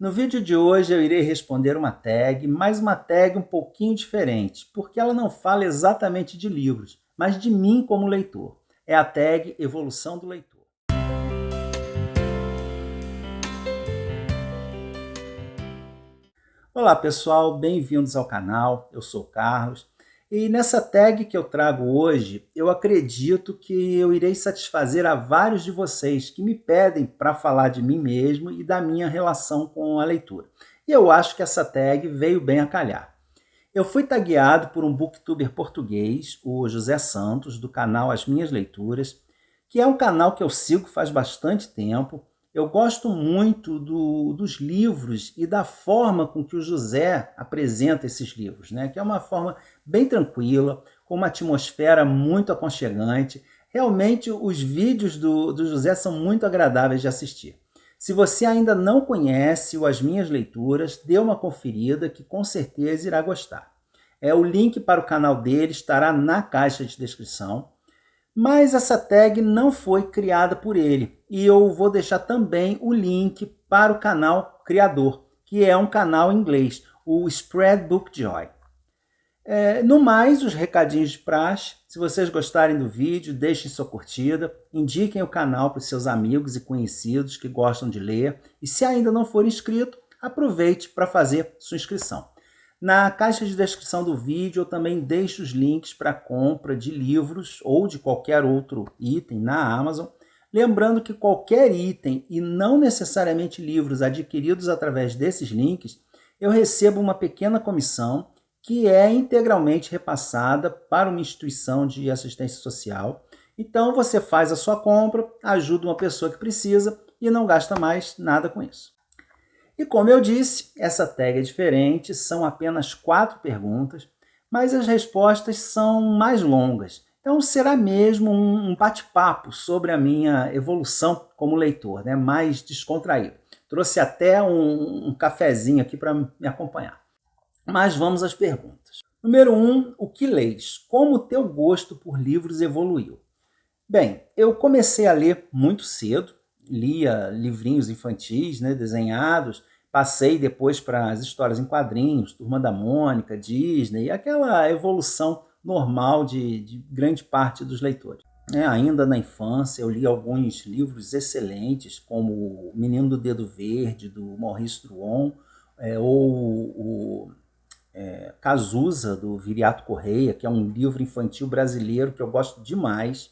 No vídeo de hoje eu irei responder uma tag, mas uma tag um pouquinho diferente, porque ela não fala exatamente de livros, mas de mim como leitor. É a tag Evolução do Leitor. Olá pessoal, bem-vindos ao canal, eu sou o Carlos. E nessa tag que eu trago hoje, eu acredito que eu irei satisfazer a vários de vocês que me pedem para falar de mim mesmo e da minha relação com a leitura. E eu acho que essa tag veio bem a calhar. Eu fui tagueado por um booktuber português, o José Santos, do canal As Minhas Leituras, que é um canal que eu sigo faz bastante tempo. Eu gosto muito dos livros e da forma com que o José apresenta esses livros, né? Que é uma forma bem tranquila, com uma atmosfera muito aconchegante. Realmente, os vídeos do José são muito agradáveis de assistir. Se você ainda não conhece o As Minhas Leituras, dê uma conferida que com certeza irá gostar. O link para o canal dele estará na caixa de descrição. Mas essa tag não foi criada por ele. E eu vou deixar também o link para o canal criador, que é um canal em inglês, o Spread Book Joy. No mais, os recadinhos de praxe. Se vocês gostarem do vídeo, deixem sua curtida, indiquem o canal para os seus amigos e conhecidos que gostam de ler. E se ainda não for inscrito, aproveite para fazer sua inscrição. Na caixa de descrição do vídeo eu também deixo os links para compra de livros ou de qualquer outro item na Amazon. Lembrando que qualquer item, e não necessariamente livros adquiridos através desses links, eu recebo uma pequena comissão que é integralmente repassada para uma instituição de assistência social. Então você faz a sua compra, ajuda uma pessoa que precisa e não gasta mais nada com isso. E como eu disse, essa tag é diferente, são apenas 4 perguntas, mas as respostas são mais longas. Então será mesmo um bate-papo sobre a minha evolução como leitor, né? Mais descontraído. Trouxe até um cafezinho aqui para me acompanhar. Mas vamos às perguntas. Número 1, o que leis? Como o teu gosto por livros evoluiu? Bem, eu comecei a ler muito cedo, lia livrinhos infantis, né, desenhados, passei depois para as histórias em quadrinhos, Turma da Mônica, Disney, aquela evolução normal de grande parte dos leitores. Ainda na infância, eu li alguns livros excelentes, como O Menino do Dedo Verde, do Maurice Druon, ou o Cazuza, do Viriato Correia, que é um livro infantil brasileiro que eu gosto demais,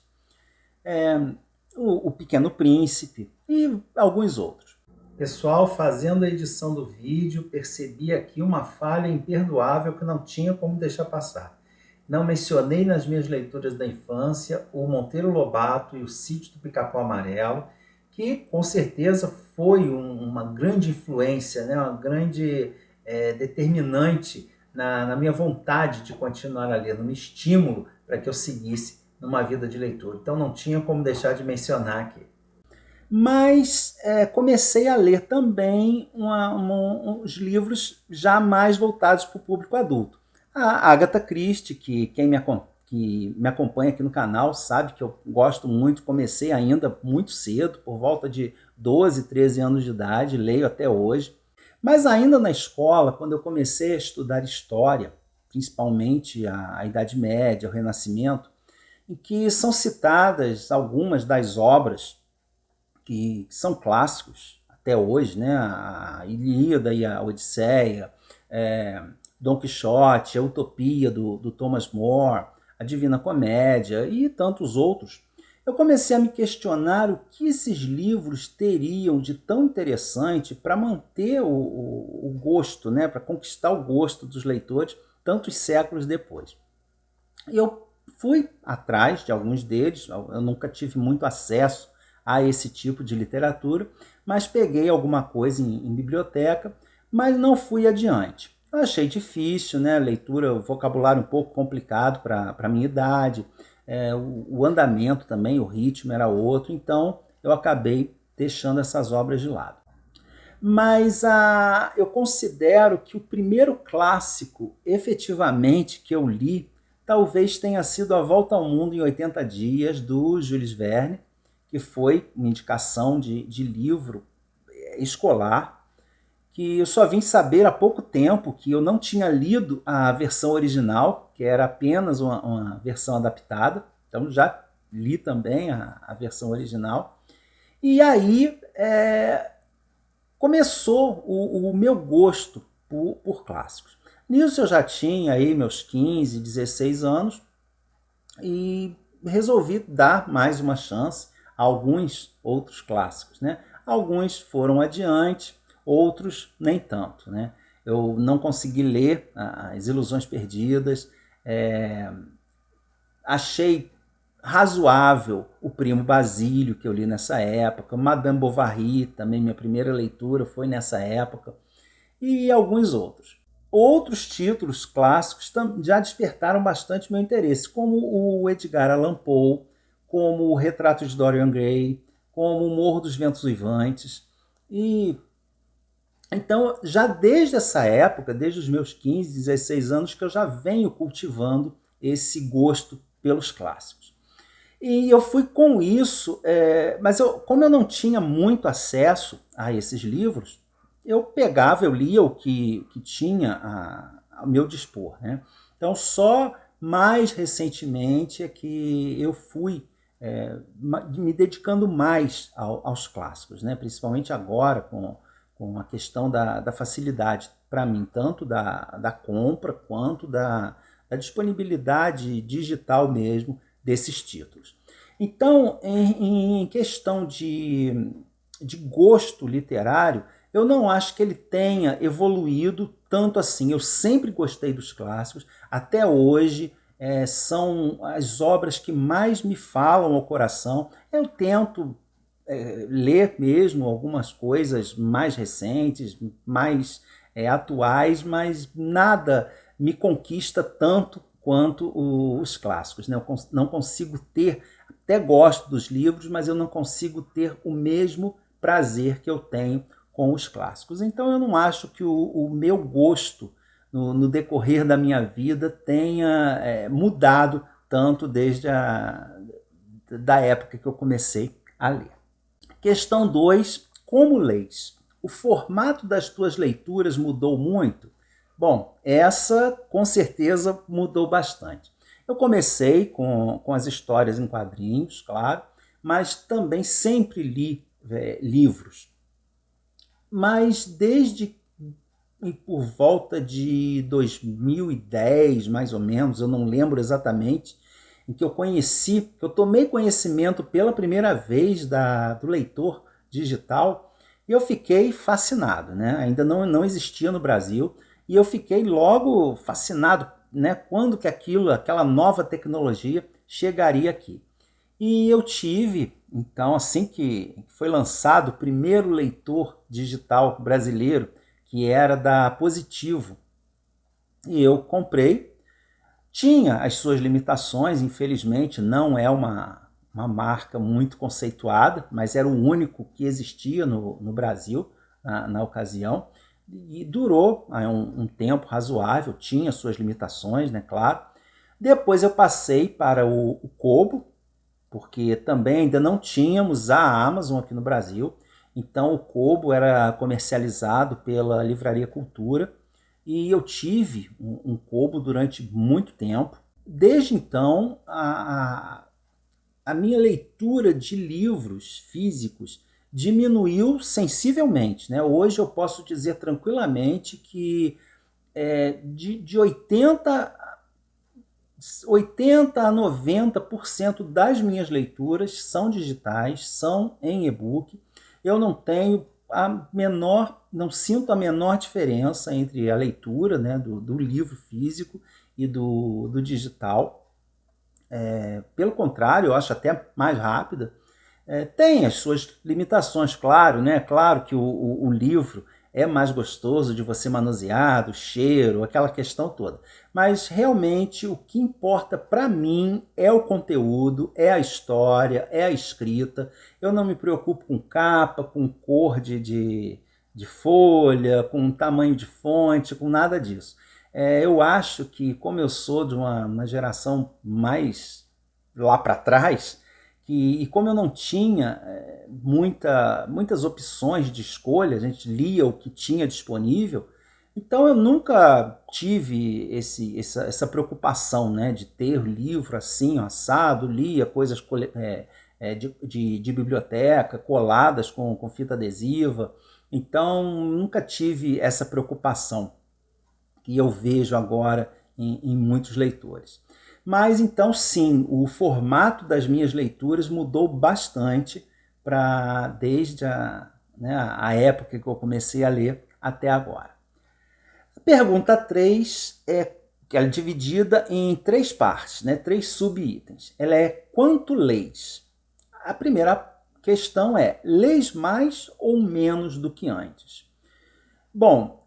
o Pequeno Príncipe e alguns outros. Pessoal, fazendo a edição do vídeo, percebi aqui uma falha imperdoável que não tinha como deixar passar. Não mencionei nas minhas leituras da infância o Monteiro Lobato e o Sítio do Pica-Pau Amarelo, que com certeza foi uma grande influência, né? Uma grande determinante na minha vontade de continuar a ler, no estímulo para que eu seguisse numa vida de leitura. Então não tinha como deixar de mencionar aqui. Mas comecei a ler também uns livros já mais voltados para o público adulto. A Agatha Christie, que que me acompanha aqui no canal sabe que eu gosto muito, comecei ainda muito cedo, por volta de 12, 13 anos de idade, leio até hoje. Mas ainda na escola, quando eu comecei a estudar história, principalmente a Idade Média, o Renascimento, em que são citadas algumas das obras que são clássicos até hoje, né? A Ilíada e a Odisseia, Dom Quixote, a Utopia do Thomas More, a Divina Comédia e tantos outros. Eu comecei a me questionar o que esses livros teriam de tão interessante para manter o gosto, né? Para conquistar o gosto dos leitores tantos séculos depois. Eu fui atrás de alguns deles, eu nunca tive muito acesso a esse tipo de literatura, mas peguei alguma coisa em biblioteca, mas não fui adiante. Eu achei difícil, né? Leitura, o vocabulário um pouco complicado para a minha idade, o andamento também, o ritmo era outro, então eu acabei deixando essas obras de lado. Mas eu considero que o primeiro clássico, efetivamente, que eu li, talvez tenha sido A Volta ao Mundo em 80 Dias, do Jules Verne, que foi uma indicação de livro escolar, que eu só vim saber há pouco tempo que eu não tinha lido a versão original, que era apenas uma versão adaptada. Então já li também a versão original. E aí começou o meu gosto por clássicos. Nisso eu já tinha aí meus 15, 16 anos e resolvi dar mais uma chance a alguns outros clássicos, né? Alguns foram adiante, outros nem tanto, né? Eu não consegui ler As Ilusões Perdidas, achei razoável O Primo Basílio, que eu li nessa época, Madame Bovary, também minha primeira leitura foi nessa época, e alguns outros. Outros títulos clássicos já despertaram bastante meu interesse, como o Edgar Allan Poe, como o Retrato de Dorian Gray, como o Morro dos Ventos Uivantes. E então, já desde essa época, desde os meus 15, 16 anos, que eu já venho cultivando esse gosto pelos clássicos. E eu fui com isso, mas como eu não tinha muito acesso a esses livros, eu lia o que tinha ao meu dispor, né? Então, só mais recentemente é que eu fui me dedicando mais aos clássicos, né? Principalmente agora com a questão da facilidade para mim, tanto da compra quanto da disponibilidade digital mesmo desses títulos. Então, em questão de gosto literário, eu não acho que ele tenha evoluído tanto assim. Eu sempre gostei dos clássicos, até hoje são as obras que mais me falam ao coração. Eu tento ler mesmo algumas coisas mais recentes, mais atuais, mas nada me conquista tanto quanto os clássicos, né? Eu não consigo ter, até gosto dos livros, mas eu não consigo ter o mesmo prazer que eu tenho com os clássicos. Então eu não acho que o meu gosto no decorrer da minha vida tenha mudado tanto desde da época que eu comecei a ler. Questão 2. Como leis? O formato das tuas leituras mudou muito? Bom, essa com certeza mudou bastante. Eu comecei com as histórias em quadrinhos, claro, mas também sempre li livros. Mas desde por volta de 2010, mais ou menos, eu não lembro exatamente, em que que eu tomei conhecimento pela primeira vez do leitor digital, e eu fiquei fascinado, né? Ainda não existia no Brasil, e eu fiquei logo fascinado, né? Quando que aquela nova tecnologia chegaria aqui. E eu tive, então, assim que foi lançado o primeiro leitor digital brasileiro, que era da Positivo, e eu comprei. Tinha as suas limitações, infelizmente, não é uma marca muito conceituada, mas era o único que existia no Brasil na ocasião, e durou um tempo razoável, tinha suas limitações, né, claro. Depois eu passei para o Kobo, porque também ainda não tínhamos a Amazon aqui no Brasil, então o Kobo era comercializado pela Livraria Cultura, e eu tive um Kobo durante muito tempo. Desde então, a minha leitura de livros físicos diminuiu sensivelmente, né? Hoje eu posso dizer tranquilamente que de 80 a 90% das minhas leituras são digitais, são em e-book. Eu não sinto a menor diferença entre a leitura, né, do livro físico e do digital. Pelo contrário, eu acho até mais rápida. Tem as suas limitações, claro, né? Claro que o livro é mais gostoso de você manusear, do cheiro, aquela questão toda. Mas realmente o que importa para mim é o conteúdo, é a história, é a escrita. Eu não me preocupo com capa, com cor de folha, com tamanho de fonte, com nada disso. Eu acho que, como eu sou de uma geração mais lá para trás, e como eu não tinha muitas opções de escolha, a gente lia o que tinha disponível, então eu nunca tive essa preocupação, né, de ter livro assim, assado, lia coisas de biblioteca, coladas com fita adesiva, então nunca tive essa preocupação que eu vejo agora em muitos leitores. Mas então sim, o formato das minhas leituras mudou bastante desde a época que eu comecei a ler até agora. A pergunta 3 que ela é dividida em 3 partes, né? 3 subitens. Ela é: quanto leis? A primeira questão é: leis mais ou menos do que antes? Bom,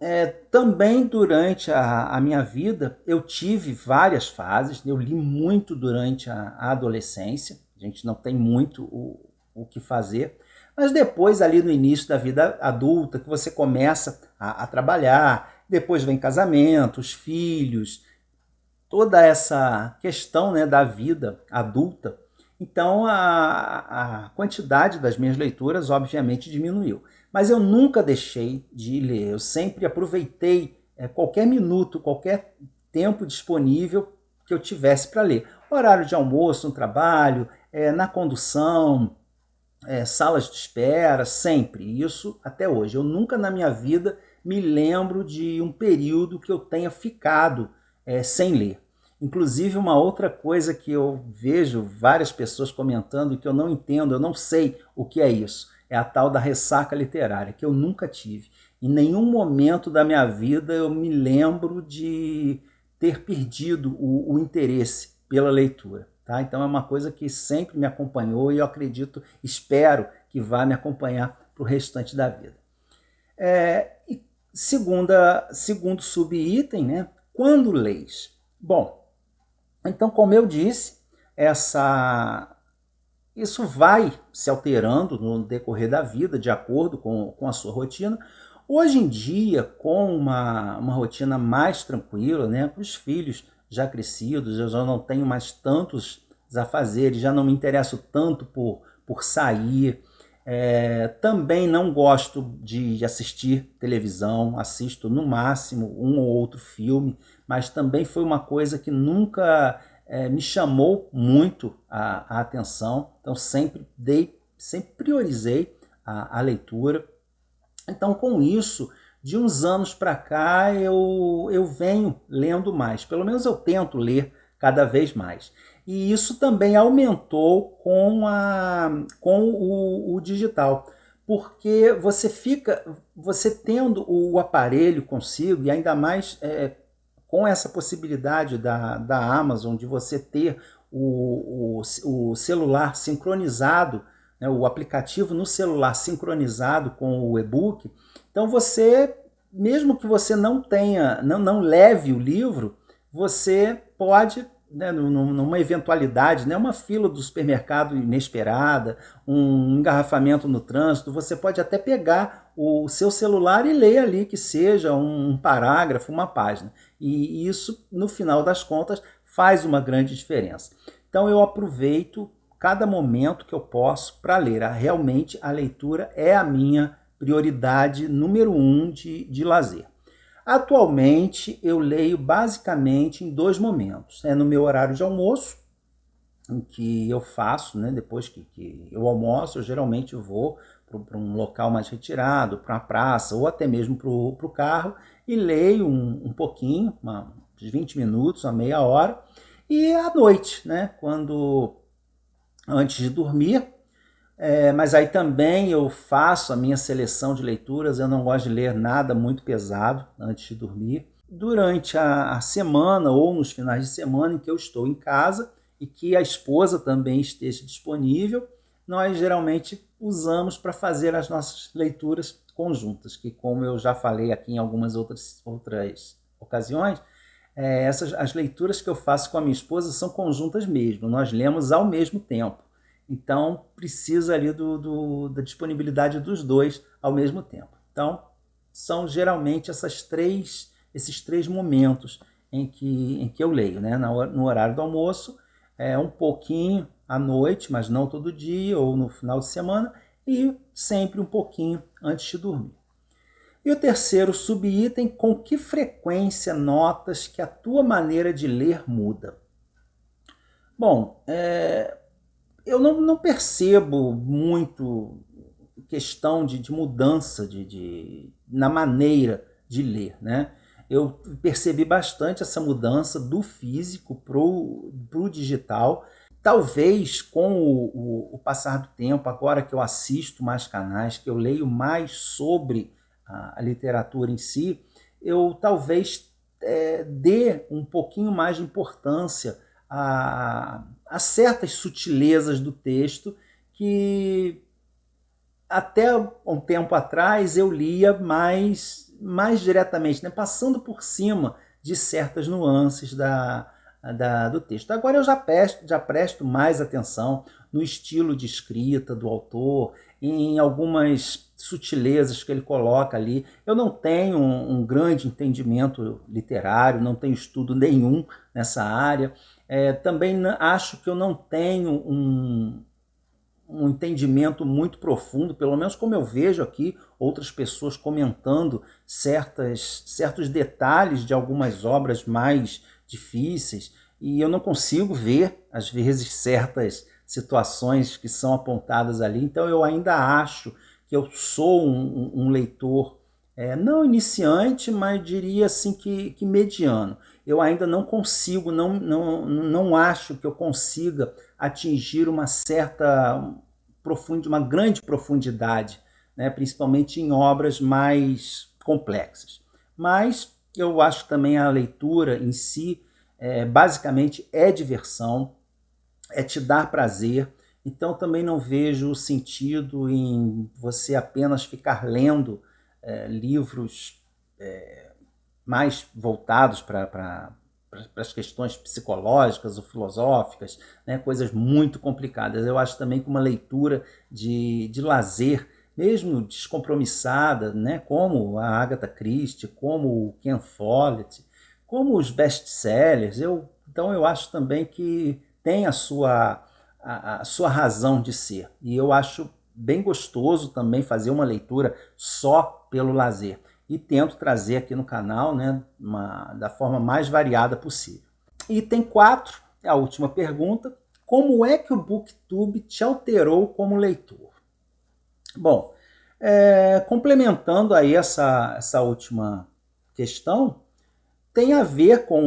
também durante a minha vida eu tive várias fases, eu li muito durante a adolescência, a gente não tem muito o que fazer, mas depois ali no início da vida adulta, que você começa a trabalhar, depois vem casamento, os filhos, toda essa questão, né, da vida adulta, então a quantidade das minhas leituras obviamente diminuiu. Mas eu nunca deixei de ler, eu sempre aproveitei qualquer minuto, qualquer tempo disponível que eu tivesse para ler. Horário de almoço, no trabalho, na condução, salas de espera, sempre. Isso até hoje. Eu nunca na minha vida me lembro de um período que eu tenha ficado sem ler. Inclusive, uma outra coisa que eu vejo várias pessoas comentando e que eu não entendo, eu não sei o que é isso, é a tal da ressaca literária, que eu nunca tive. Em nenhum momento da minha vida eu me lembro de ter perdido o interesse pela leitura. Tá? Então é uma coisa que sempre me acompanhou e eu acredito, espero que vá me acompanhar para o restante da vida. E segundo subitem, né? Quando leis? Bom, então, como eu disse, isso vai se alterando no decorrer da vida, de acordo com a sua rotina. Hoje em dia, com uma rotina mais tranquila, né, com os filhos já crescidos, eu já não tenho mais tantos afazeres, já não me interesso tanto por sair. Também não gosto de assistir televisão, assisto no máximo um ou outro filme, mas também foi uma coisa que nunca me chamou muito a atenção, então sempre priorizei a leitura. Então, com isso, de uns anos para cá, eu venho lendo mais, pelo menos eu tento ler cada vez mais. E isso também aumentou com o digital, porque você tendo o aparelho consigo, e ainda mais com essa possibilidade da Amazon de você ter o celular sincronizado, né, o aplicativo no celular sincronizado com o e-book, então você, mesmo que você não leve o livro, você pode, né, numa eventualidade, né, uma fila do supermercado inesperada, um engarrafamento no trânsito, você pode até pegar o seu celular e ler ali, que seja um parágrafo, uma página. E isso, no final das contas, faz uma grande diferença. Então eu aproveito cada momento que eu posso para ler. Realmente a leitura é a minha prioridade número 1 de lazer. Atualmente eu leio basicamente em 2 momentos. No meu horário de almoço, em que eu faço, né, depois que eu almoço, eu geralmente vou para um local mais retirado, para uma praça ou até mesmo para o carro e leio um pouquinho, uns 20 minutos, uma meia hora. E à noite, né, antes de dormir, mas aí também eu faço a minha seleção de leituras, eu não gosto de ler nada muito pesado antes de dormir. Durante a semana ou nos finais de semana em que eu estou em casa e que a esposa também esteja disponível, nós geralmente usamos para fazer as nossas leituras conjuntas, que como eu já falei aqui em algumas outras ocasiões, as leituras que eu faço com a minha esposa são conjuntas mesmo, nós lemos ao mesmo tempo. Então, precisa ali da disponibilidade dos dois ao mesmo tempo. Então, são geralmente esses três momentos em que eu leio, né? No horário do almoço, um pouquinho à noite, mas não todo dia ou no final de semana, e sempre um pouquinho antes de dormir. E o terceiro subitem, com que frequência notas que a tua maneira de ler muda? Bom, eu não percebo muito questão de mudança na maneira de ler, né? Eu percebi bastante essa mudança do físico pro digital. Talvez com o passar do tempo, agora que eu assisto mais canais, que eu leio mais sobre a literatura em si, eu talvez dê um pouquinho mais de importância a certas sutilezas do texto que até um tempo atrás eu lia mais diretamente, né? Passando por cima de certas nuances do texto. Agora eu já presto mais atenção no estilo de escrita do autor, em algumas sutilezas que ele coloca ali. Eu não tenho um grande entendimento literário, não tenho estudo nenhum nessa área. Também acho que eu não tenho um entendimento muito profundo, pelo menos como eu vejo aqui outras pessoas comentando certos detalhes de algumas obras mais difíceis, e eu não consigo ver, às vezes, certas situações que são apontadas ali. Então eu ainda acho que eu sou um leitor, não iniciante, mas diria assim que mediano. Eu ainda não consigo, não acho que eu consiga atingir uma grande profundidade, né, principalmente em obras mais complexas. Mas eu acho também a leitura em si, basicamente, é diversão, é te dar prazer. Então também não vejo sentido em você apenas ficar lendo livros mais voltados para as questões psicológicas ou filosóficas, né, coisas muito complicadas. Eu acho também que uma leitura de lazer, mesmo descompromissada, né, como a Agatha Christie, como o Ken Follett, como os best-sellers, então eu acho também que tem a sua razão de ser. E eu acho bem gostoso também fazer uma leitura só pelo lazer. E tento trazer aqui no canal, né, da forma mais variada possível. Item 4, a última pergunta: como é que o BookTube te alterou como leitor? Bom, complementando aí essa última questão, tem a ver com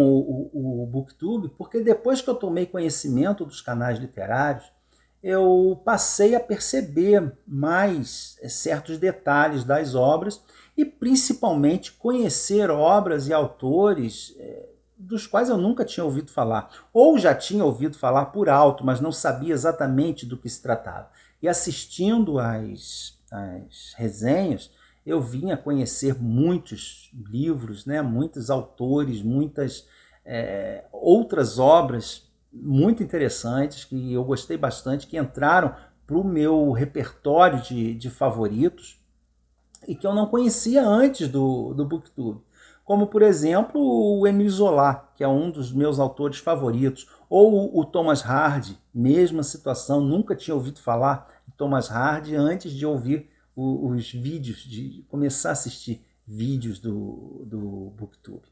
o BookTube, porque depois que eu tomei conhecimento dos canais literários, eu passei a perceber mais certos detalhes das obras e principalmente conhecer obras e autores dos quais eu nunca tinha ouvido falar, ou já tinha ouvido falar por alto, mas não sabia exatamente do que se tratava. E assistindo às resenhas, eu vim a conhecer muitos livros, né, muitos autores, muitas outras obras muito interessantes que eu gostei bastante, que entraram para o meu repertório de favoritos e que eu não conhecia antes do BookTube. Como, por exemplo, o Émile Zola, que é um dos meus autores favoritos, ou o Thomas Hardy, mesma situação, nunca tinha ouvido falar em Thomas Hardy antes de ouvir os vídeos, de começar a assistir vídeos do BookTube.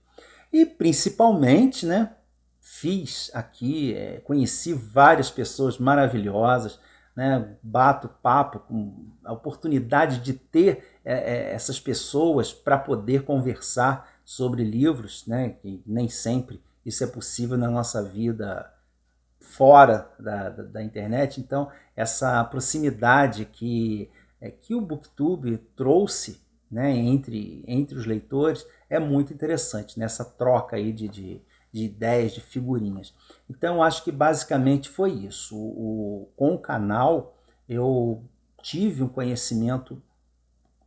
E principalmente, né, fiz aqui, conheci várias pessoas maravilhosas, né, bato papo com a oportunidade de ter essas pessoas para poder conversar sobre livros, né, que nem sempre isso é possível na nossa vida fora da internet. Então, essa proximidade que o BookTube trouxe, né, entre os leitores é muito interessante, nessa troca aí de ideias, de figurinhas. Então, eu acho que basicamente foi isso. Com o canal, eu tive um conhecimento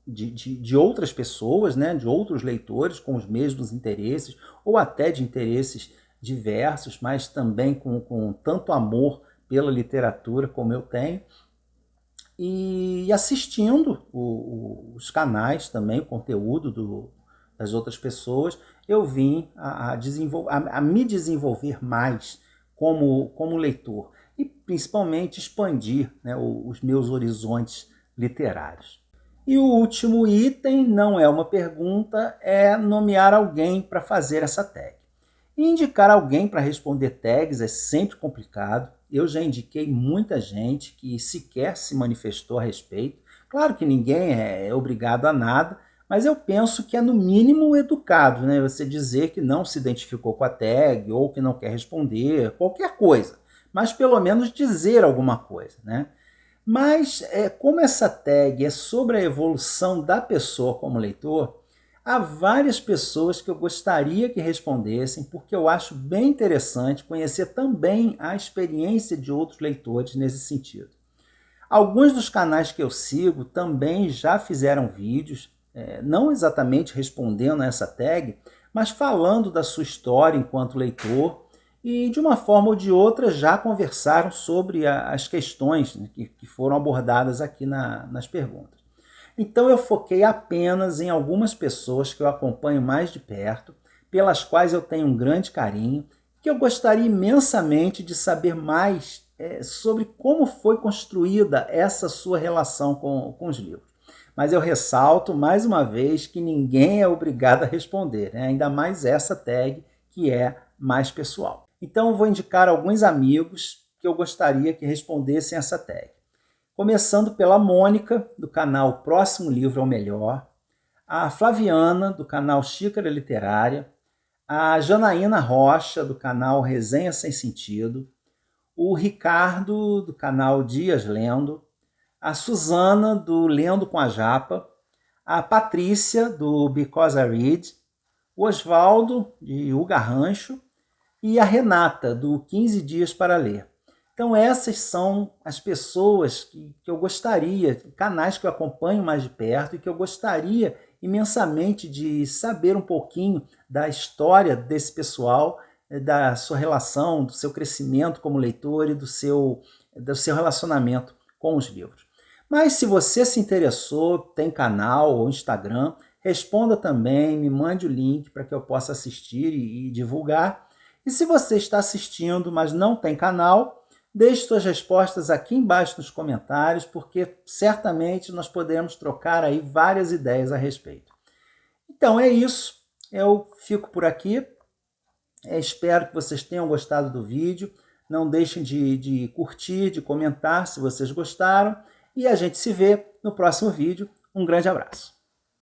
de outras pessoas, né, de outros leitores com os mesmos interesses, ou até de interesses diversos, mas também com tanto amor pela literatura como eu tenho, e assistindo os canais também, o conteúdo das outras pessoas, eu vim a me desenvolver mais como leitor. e principalmente expandir, né, os meus horizontes literários. E o último item não é uma pergunta, é nomear alguém para fazer essa tag. E indicar alguém para responder tags é sempre complicado. Eu já indiquei muita gente que sequer se manifestou a respeito. Claro que ninguém é obrigado a nada, mas eu penso que é no mínimo educado, né? Você dizer que não se identificou com a tag ou que não quer responder, qualquer coisa. Mas pelo menos dizer alguma coisa, né? Mas como essa tag é sobre a evolução da pessoa como leitor, há várias pessoas que eu gostaria que respondessem, porque eu acho bem interessante conhecer também a experiência de outros leitores nesse sentido. Alguns dos canais que eu sigo também já fizeram vídeos, não exatamente respondendo a essa tag, mas falando da sua história enquanto leitor e, de uma forma ou de outra, já conversaram sobre as questões, né, que foram abordadas aqui nas perguntas. Então eu foquei apenas em algumas pessoas que eu acompanho mais de perto, pelas quais eu tenho um grande carinho, que eu gostaria imensamente de saber mais sobre como foi construída essa sua relação com os livros. Mas eu ressalto mais uma vez que ninguém é obrigado a responder, né? Ainda mais essa tag que é mais pessoal. Então eu vou indicar alguns amigos que eu gostaria que respondessem essa tag. Começando pela Mônica, do canal Próximo Livro é o Melhor, a Flaviana, do canal Xícara Literária, a Janaína Rocha, do canal Resenha Sem Sentido, o Ricardo, do canal Dias Lendo, a Suzana, do Lendo com a Japa, a Patrícia, do Because I Read, o Osvaldo, de Uga Rancho, e a Renata, do 15 Dias para Ler. Então essas são as pessoas que eu gostaria, canais que eu acompanho mais de perto e que eu gostaria imensamente de saber um pouquinho da história desse pessoal, da sua relação, do seu crescimento como leitor e do seu relacionamento com os livros. Mas se você se interessou, tem canal ou Instagram, responda também, me mande o link para que eu possa assistir e divulgar. E se você está assistindo, mas não tem canal, deixe suas respostas aqui embaixo nos comentários, porque certamente nós poderemos trocar aí várias ideias a respeito. Então é isso, eu fico por aqui, espero que vocês tenham gostado do vídeo, não deixem de curtir, de comentar se vocês gostaram, e a gente se vê no próximo vídeo. Um grande abraço.